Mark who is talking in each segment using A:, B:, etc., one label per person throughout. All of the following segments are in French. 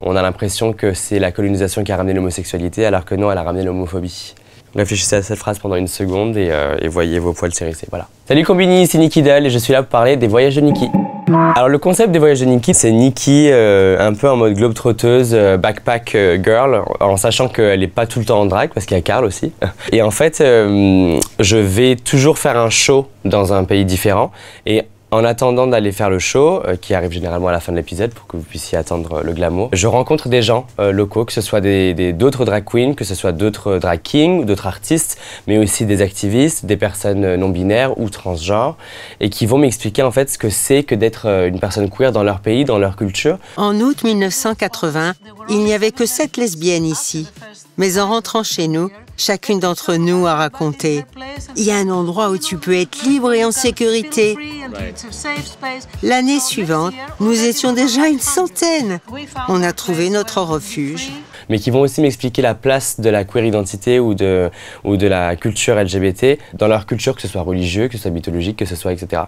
A: On a l'impression que c'est la colonisation qui a ramené l'homosexualité, alors que non, elle a ramené l'homophobie. Réfléchissez à cette phrase pendant une seconde et voyez vos poils s'hérisser, voilà. Salut Combini, c'est Nikki Doll et je suis là pour parler des voyages de Nikki. Alors le concept des voyages de Nikki, c'est Nikki un peu en mode globe-trotteuse, backpack girl, en sachant qu'elle n'est pas tout le temps en drague, parce qu'il y a Carl aussi. Et en fait, je vais toujours faire un show dans un pays différent. Et en attendant d'aller faire le show, qui arrive généralement à la fin de l'épisode pour que vous puissiez attendre le glamour, je rencontre des gens locaux, que ce soit d'autres drag queens, que ce soit d'autres drag kings, d'autres artistes, mais aussi des activistes, des personnes non binaires ou transgenres, et qui vont m'expliquer en fait ce que c'est que d'être une personne queer dans leur pays, dans leur culture.
B: En août 1980, il n'y avait que 7 lesbiennes ici. Mais en rentrant chez nous, chacune d'entre nous a raconté « Il y a un endroit où tu peux être libre et en sécurité ». L'année suivante, nous étions déjà une centaine. On a trouvé notre refuge.
A: Mais qui vont aussi m'expliquer la place de la queer identité ou de la culture LGBT dans leur culture, que ce soit religieux, que ce soit mythologique, que ce soit etc.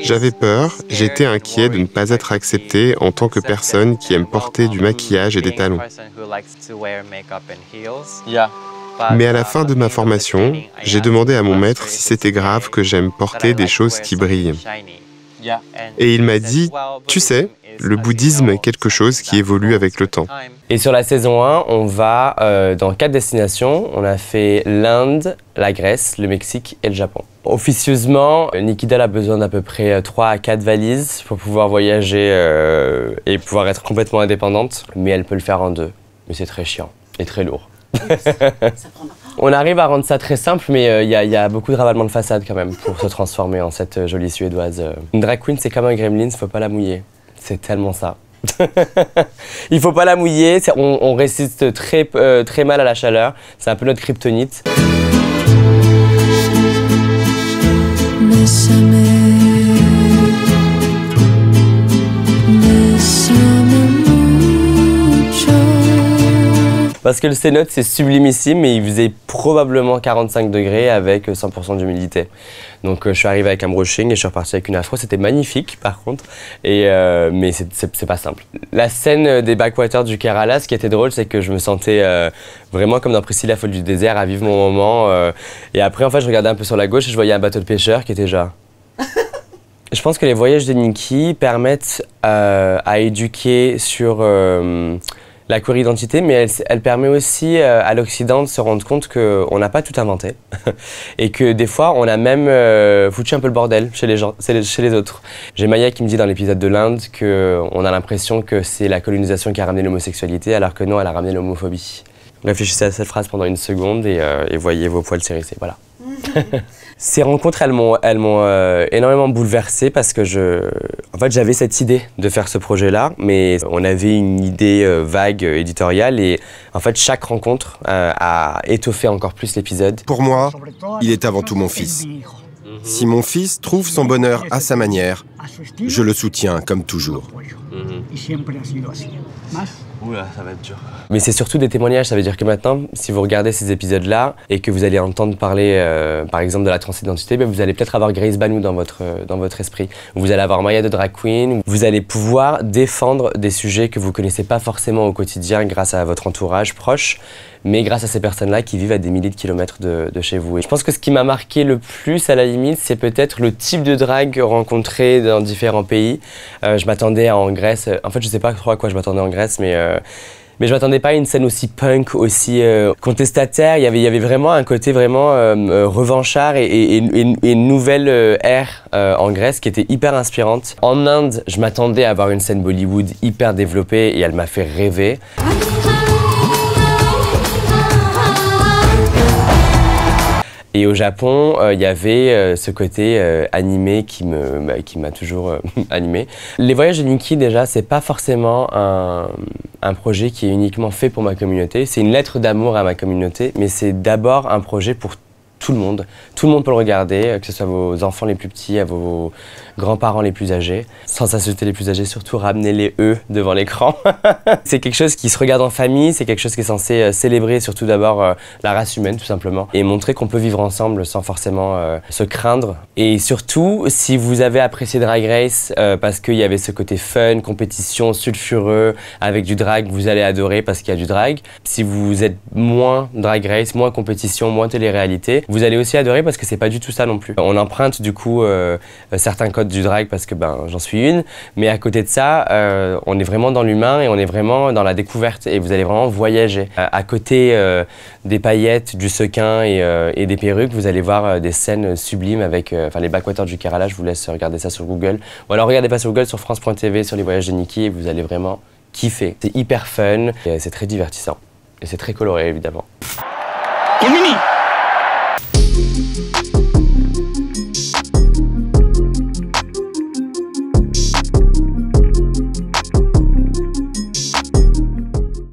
C: J'avais peur, j'étais inquiet de ne pas être accepté en tant que personne qui aime porter du maquillage et des talons. Mais à la fin de ma formation, j'ai demandé à mon maître si c'était grave que j'aime porter des choses qui brillent. Et il m'a dit, tu sais, le bouddhisme est quelque chose qui évolue avec le temps.
A: Et sur la saison 1, on va dans 4 destinations. On a fait l'Inde, la Grèce, le Mexique et le Japon. Officieusement, Nikki Doll a besoin d'à peu près 3 à 4 valises pour pouvoir voyager et pouvoir être complètement indépendante. Mais elle peut le faire en 2. Mais c'est très chiant et très lourd. On arrive à rendre ça très simple, mais il y a beaucoup de ravalement de façade quand même pour se transformer en cette jolie Suédoise. Une drag queen, c'est comme un gremlin, faut pas la mouiller. C'est tellement ça. Il faut pas la mouiller, on résiste très mal à la chaleur. C'est un peu notre kryptonite. Parce que le cénote, c'est sublimissime, mais il faisait probablement 45 degrés avec 100% d'humidité. Donc je suis arrivé avec un brushing et je suis reparti avec une afro. C'était magnifique par contre, mais c'est pas simple. La scène des backwaters du Kerala, ce qui était drôle, c'est que je me sentais vraiment comme dans Priscilla folle du désert, à vivre mon moment. Et après, en fait, je regardais un peu sur la gauche et je voyais un bateau de pêcheurs qui était genre... Je pense que les voyages de Nikki permettent à éduquer sur... la queer identité, mais elle permet aussi à l'Occident de se rendre compte qu'on n'a pas tout inventé et que des fois on a même foutu un peu le bordel chez les gens, chez les autres. J'ai Maya qui me dit dans l'épisode de l'Inde qu'on a l'impression que c'est la colonisation qui a ramené l'homosexualité, alors que non, elle a ramené l'homophobie. Réfléchissez à cette phrase pendant une seconde et voyez vos poils s'hérisser, voilà. Ces rencontres, elles m'ont énormément bouleversé parce que en fait, j'avais cette idée de faire ce projet-là, mais on avait une idée vague éditoriale et en fait, chaque rencontre a étoffé encore plus l'épisode.
D: Pour moi, il est avant tout mon fils. Si mon fils trouve son bonheur à sa manière, je le soutiens comme toujours.
A: Oula, ça va être dur. Mais c'est surtout des témoignages, ça veut dire que maintenant, si vous regardez ces épisodes-là et que vous allez entendre parler, par exemple, de la transidentité, vous allez peut-être avoir Grace Banou dans votre esprit. Vous allez avoir Maya de Drag Queen. Vous allez pouvoir défendre des sujets que vous ne connaissez pas forcément au quotidien grâce à votre entourage proche, mais grâce à ces personnes-là qui vivent à des milliers de kilomètres de chez vous. Et je pense que ce qui m'a marqué le plus, à la limite, c'est peut-être le type de drague rencontré dans différents pays. Je m'attendais en Grèce, en fait je sais pas trop à quoi je m'attendais en Grèce, mais je m'attendais pas à une scène aussi punk, aussi contestataire. Il y avait vraiment un côté vraiment revanchard et une nouvelle ère en Grèce qui était hyper inspirante. En Inde, je m'attendais à avoir une scène Bollywood hyper développée et elle m'a fait rêver. Et au Japon, il y avait ce côté animé qui m'a toujours animé. Les voyages de Nikki, déjà, c'est pas forcément un projet qui est uniquement fait pour ma communauté. C'est une lettre d'amour à ma communauté, mais c'est d'abord un projet pour tout le monde. Tout le monde peut le regarder, que ce soit vos enfants les plus petits, à vos grands-parents les plus âgés. Sans insulter les plus âgés, surtout ramenez-les eux devant l'écran. C'est quelque chose qui se regarde en famille, c'est quelque chose qui est censé célébrer surtout d'abord la race humaine tout simplement et montrer qu'on peut vivre ensemble sans forcément se craindre. Et surtout, si vous avez apprécié Drag Race parce qu'il y avait ce côté fun, compétition, sulfureux, avec du drag, vous allez adorer parce qu'il y a du drag. Si vous êtes moins Drag Race, moins compétition, moins télé-réalité, vous allez aussi adorer parce que c'est pas du tout ça non plus. On emprunte du coup certains codes du drag parce que j'en suis une, mais à côté de ça, on est vraiment dans l'humain et on est vraiment dans la découverte et vous allez vraiment voyager. À côté des paillettes, du sequin et des perruques, vous allez voir des scènes sublimes avec les backwaters du Kerala. Je vous laisse regarder ça sur Google. Ou alors regardez pas sur Google, sur France.tv, sur les voyages de Nikki et vous allez vraiment kiffer. C'est hyper fun, c'est très divertissant et c'est très coloré évidemment.
E: Mini